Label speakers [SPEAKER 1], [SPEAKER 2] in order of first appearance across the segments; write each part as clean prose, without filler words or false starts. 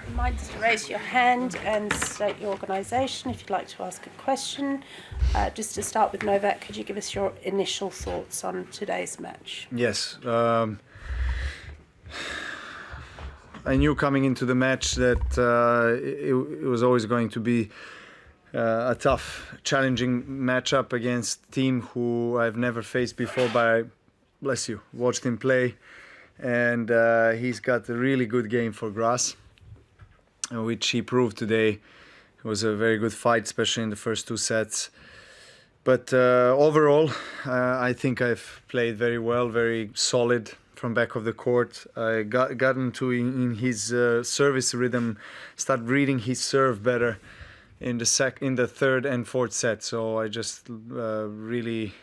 [SPEAKER 1] Reminders to raise your hand and state your organisation if you'd like to ask a question. Just to start with, Novak, could you give us your initial thoughts on today's match?
[SPEAKER 2] Yes. I knew coming into the match that it was always going to be a tough, challenging matchup against a team who I've never faced before, but I, bless you, watched him play. And he's got a really good game for grass, which he proved today. It was a very good fight, especially in the first two sets. But overall, I think I've played very well, very solid from back of the court. I got into in his service rhythm, start reading his serve better in the third and fourth set. So I just really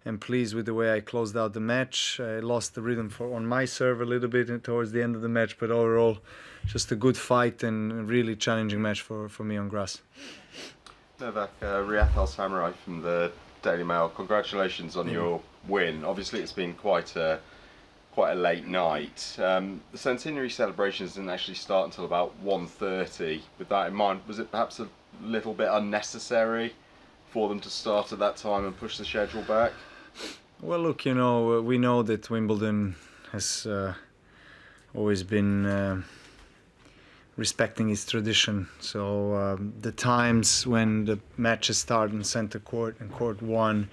[SPEAKER 2] am pleased with the way I closed out the match. I lost the rhythm on my serve a little bit towards the end of the match, but overall, just a good fight and a really challenging match for me on grass.
[SPEAKER 3] Novak, Riyadh Al-Samurai from the Daily Mail. Congratulations on your win. Obviously, it's been quite a late night. The centenary celebrations didn't actually start until about 1:30. With that in mind, was it perhaps a little bit unnecessary for them to start at that time and push the schedule back?
[SPEAKER 2] Well, look, you know, we know that Wimbledon has always been respecting its tradition. So the times when the matches start in center court and court one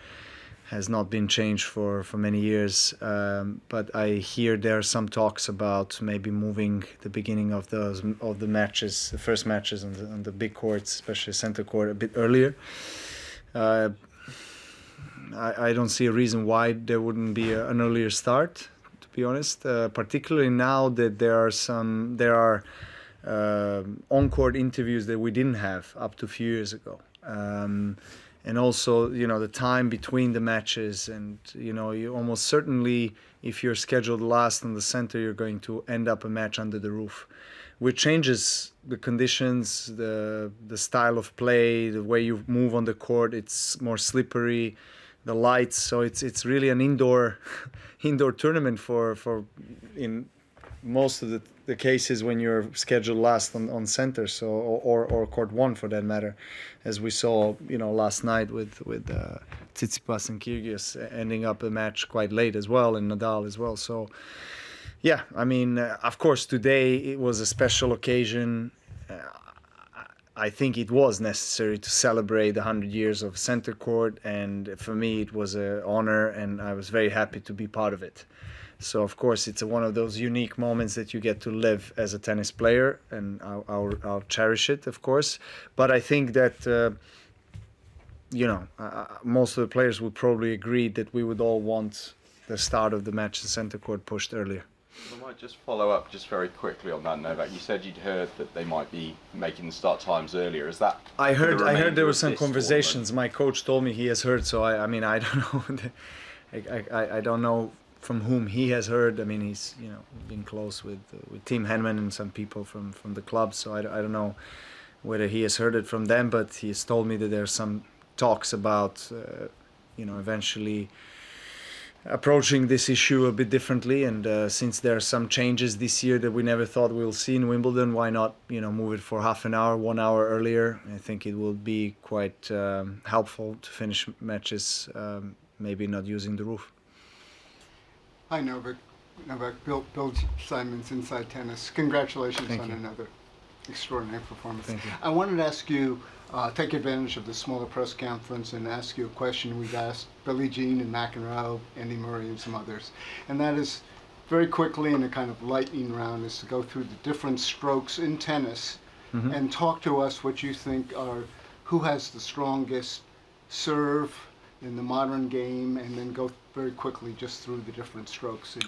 [SPEAKER 2] has not been changed for many years. But I hear there are some talks about maybe moving the beginning of the matches, the first matches on the big courts, especially center court, a bit earlier. I don't see a reason why there wouldn't be an earlier start, to be honest. Particularly now that there are on-court interviews that we didn't have up to a few years ago. And also, you know, the time between the matches, and you know, you almost certainly, if you're scheduled last on the center, you're going to end up a match under the roof, which changes the conditions, the style of play, the way you move on the court. It's more slippery, the lights. So it's really an indoor tournament for in most of the cases when you're scheduled last on center, so or court one for that matter, as we saw, you know, last night with Tsitsipas and Kyrgios ending up a match quite late as well, and Nadal as well. So yeah, I mean, of course today it was a special occasion. I think it was necessary to celebrate the 100 years of center court, and for me it was an honor, and I was very happy to be part of it. So of course it's one of those unique moments that you get to live as a tennis player, and I'll cherish it, of course. But I think that you know, most of the players would probably agree that we would all want the start of the match in center court pushed earlier.
[SPEAKER 3] I might just follow up just very quickly on that, Novak. You said you'd heard that they might be making the start times earlier. Is that?
[SPEAKER 2] I heard there were some conversations. My coach told me he has heard. So I mean, I don't know. I don't know from whom he has heard. I mean, he's, you know, been close with Team Henman and some people from the club. So I don't know whether he has heard it from them, but he has told me that there are some talks about you know, eventually approaching this issue a bit differently. And since there are some changes this year that we never thought we'll see in Wimbledon, why not, you know, move it for half an hour, 1 hour earlier? I think it will be quite helpful to finish matches, maybe not using the roof.
[SPEAKER 4] Hi, Novak. Bill Simons, Inside Tennis. Congratulations on another extraordinary performance.
[SPEAKER 2] Thank you.
[SPEAKER 4] I wanted to ask you, take advantage of the smaller press conference and ask you a question we've asked Billie Jean and McEnroe, Andy Murray, and some others. And that is, very quickly in a kind of lightning round, is to go through the different strokes in tennis and talk to us what you think are, who has the strongest serve in the modern game, and then go very quickly just through the different strokes, and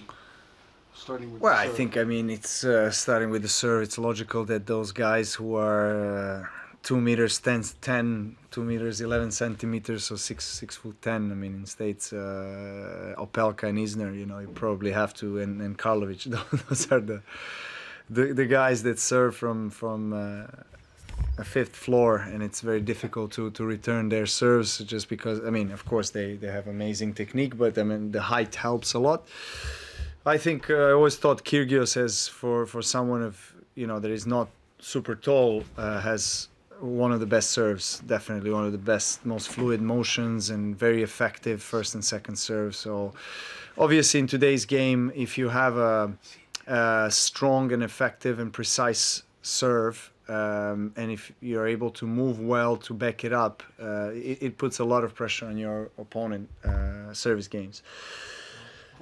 [SPEAKER 4] starting with
[SPEAKER 2] well,
[SPEAKER 4] the
[SPEAKER 2] I
[SPEAKER 4] serve.
[SPEAKER 2] think, I mean, it's starting with the serve. It's logical that those guys who are 2 meters 10, 2 meters 11 centimeters, so 6 foot 10. I mean, in States, Opelka and Isner, you know, you probably have to, and Karlovic. Those are the guys that serve from a fifth floor, and it's very difficult to return their serves, just because, I mean, of course they have amazing technique, but I mean the height helps a lot. I think I always thought Kyrgios has, for someone of that is not super tall, has one of the best serves. Definitely one of the best, most fluid motions and very effective first and second serve. So obviously in today's game, if you have a strong and effective and precise serve, and if you're able to move well to back it up, it puts a lot of pressure on your opponent service games.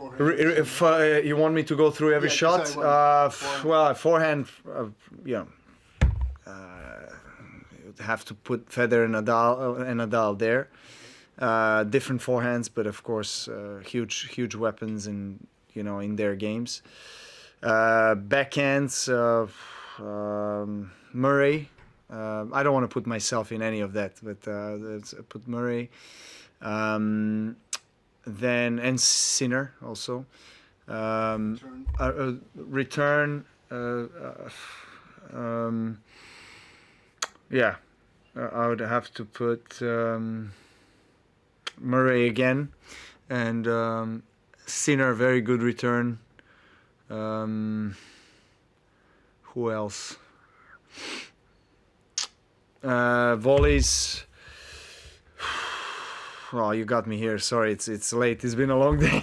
[SPEAKER 2] If you want me to go through every shot, well, forehand, you'd have to put Federer and Nadal there. Different forehands, but of course, huge weapons in their games. Backhands, Murray. I don't want to put myself in any of that, but let's put Murray. Then and Sinner also. Return. Yeah, I would have to put Murray again, and Sinner, very good return. Who else? Volleys. Oh, you got me here. Sorry, it's late. It's been a long day.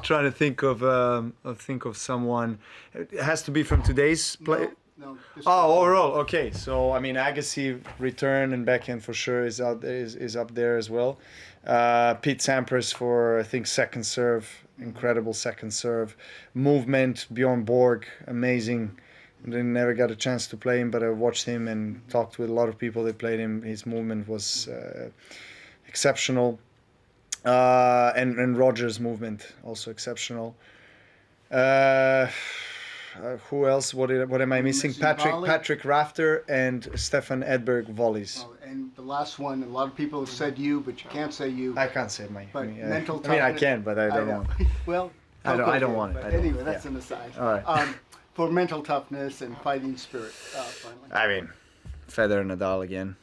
[SPEAKER 2] Trying to think of someone. It has to be from today's play.
[SPEAKER 4] No.
[SPEAKER 2] Overall, okay. So I mean, Agassi return and backhand for sure is up there as well. Pete Sampras for, I think, second serve, incredible second serve. Movement, Bjorn Borg, amazing. Never got a chance to play him, but I watched him and talked with a lot of people that played him. His movement was exceptional, and Roger's movement also exceptional. Who else? What am I missing? Patrick Rafter and Stefan Edberg volleys.
[SPEAKER 4] And the last one, a lot of people have said you, but you can't say you.
[SPEAKER 2] I can't say my.
[SPEAKER 4] But mental toughness.
[SPEAKER 2] I mean, I can, but I don't want.
[SPEAKER 4] Well,
[SPEAKER 2] I don't want it.
[SPEAKER 4] Anyway, that's an aside.
[SPEAKER 2] All right.
[SPEAKER 4] For mental toughness and fighting spirit, finally.
[SPEAKER 2] I mean, Federer and Nadal again.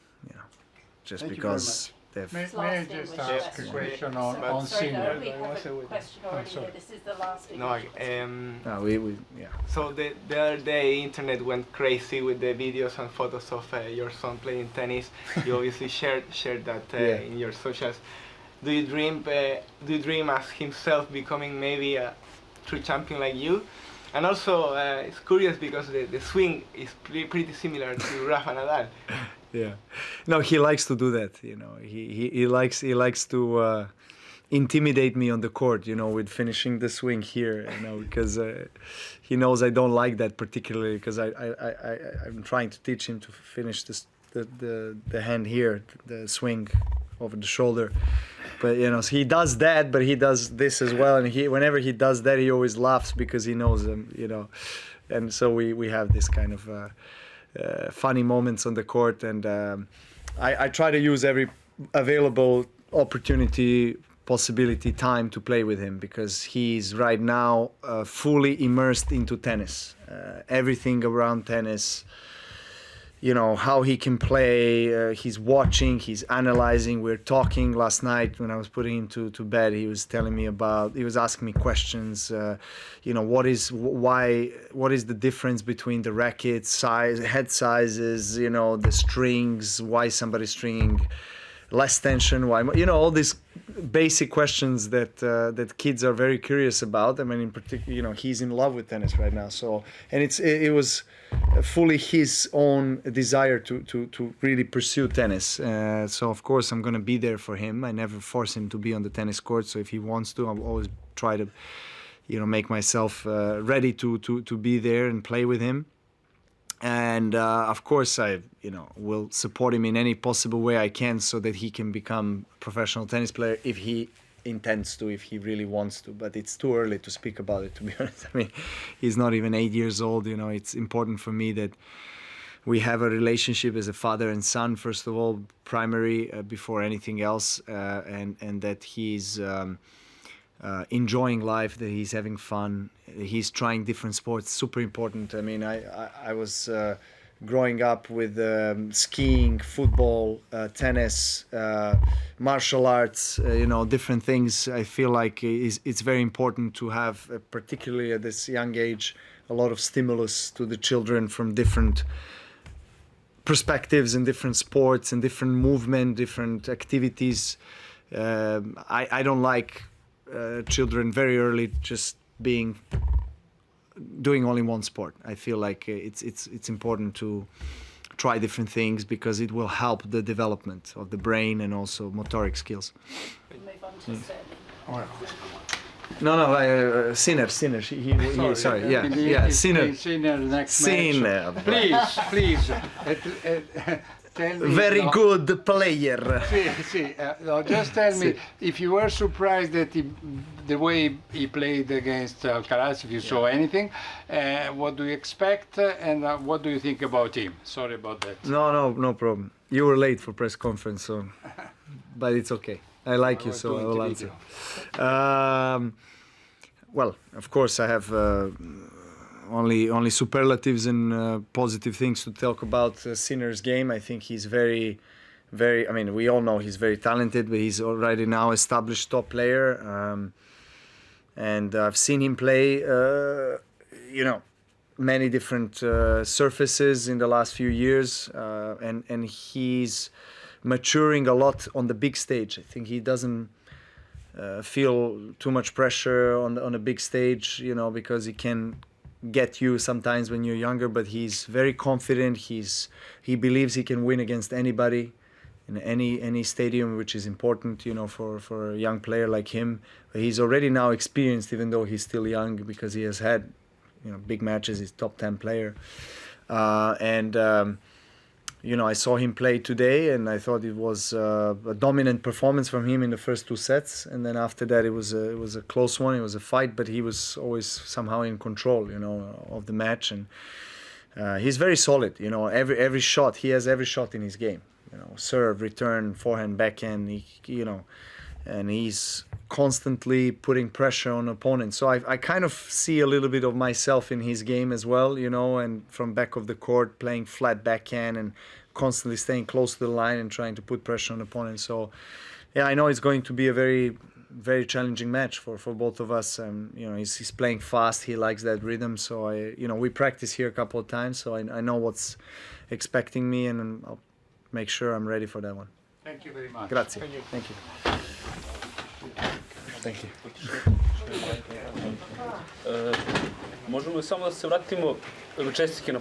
[SPEAKER 2] Just
[SPEAKER 4] Thank
[SPEAKER 2] because.
[SPEAKER 5] May I just ask a question on
[SPEAKER 1] Sorry, no,
[SPEAKER 5] Sinner?
[SPEAKER 1] we have a question already here. This is the last thing.
[SPEAKER 6] No,
[SPEAKER 2] Yeah.
[SPEAKER 6] so the other day, internet went crazy with the videos and photos of your son playing tennis. You obviously shared that in your socials. Do you dream as himself becoming maybe a true champion like you? And also, it's curious because the swing is pretty similar to Rafa Nadal.
[SPEAKER 2] Yeah, no, he likes to do that. He likes to intimidate me on the court. With finishing the swing here. Because he knows I don't like that particularly. Because I'm trying to teach him to finish the hand here, the swing over the shoulder. But so he does that, but he does this as well. And whenever he does that, he always laughs because he knows them. And so we have this kind of. Funny moments on the court, and I try to use every available opportunity, possibility, time to play with him because he's right now fully immersed into tennis. Everything around tennis, how he can play, he's watching, he's analyzing. We're talking last night when I was putting him to bed. He was telling me he was asking me questions, what is the difference between the racket size, head sizes, the strings, why somebody's stringing less tension, why, all these basic questions that kids are very curious about. I mean, in particular, he's in love with tennis right now. So, and it was fully his own desire to really pursue tennis. So of course I'm going to be there for him. I never force him to be on the tennis court. So if he wants to, I'll always try to, make myself ready to be there and play with him. And of course I, will support him in any possible way I can so that he can become a professional tennis player if he intends to, if he really wants to. But it's too early to speak about it, to be honest. I mean, he's not even 8 years old. It's important for me that we have a relationship as a father and son, first of all, primary, before anything else, and that he's enjoying life, that he's having fun, he's trying different sports. Super important. I mean, I was growing up with skiing, football, tennis, martial arts, different things. I feel like it's very important to have, particularly at this young age, a lot of stimulus to the children from different perspectives in different sports and different movement, different activities. I don't like children very early just doing only one sport. I feel like it's important to try different things because it will help the development of the brain and also motoric skills.
[SPEAKER 1] Move on to Sterling.
[SPEAKER 2] No, Sinner. Sorry, yeah, Sinner.
[SPEAKER 5] Sinner next
[SPEAKER 2] Sinner.
[SPEAKER 5] match. Please. Tell me,
[SPEAKER 2] Very good player.
[SPEAKER 5] no, just tell me if you were surprised that the way he played against Alcaraz, if you saw anything, what do you expect and what do you think about him? Sorry about that.
[SPEAKER 2] No problem. You were late for press conference, so but it's okay. I like you, so I will answer. Well, of course, I have only superlatives and positive things to talk about Sinner's game. I think he's very, I mean, we all know he's very talented, but he's already now established top player. And I've seen him play, many different surfaces in the last few years, and he's maturing a lot on the big stage. I think he doesn't feel too much pressure on a big stage, because he can get you sometimes when you're younger, but he's very confident. He believes he can win against anybody in any stadium, which is important, for a young player like him. But he's already now experienced, even though he's still young, because he has had big matches. He's top 10 player, I saw him play today, and I thought it was a dominant performance from him in the first two sets, and then after that it was a close one. It was a fight, but he was always somehow in control, of the match, and he's very solid. Every shot, he has every shot in his game. Serve, return, forehand, backhand. And he's constantly putting pressure on opponents. So I kind of see a little bit of myself in his game as well, and from back of the court, playing flat backhand and constantly staying close to the line and trying to put pressure on opponents. So, yeah, I know it's going to be a very, very challenging match for both of us. He's playing fast. He likes that rhythm. So, we practice here a couple of times, so I know what's expecting me, and I'll make sure I'm ready for that one.
[SPEAKER 5] Thank you very much.
[SPEAKER 2] Grazie. Thank you. Thank you.
[SPEAKER 7] Možemo samo da se vratimo čestitke na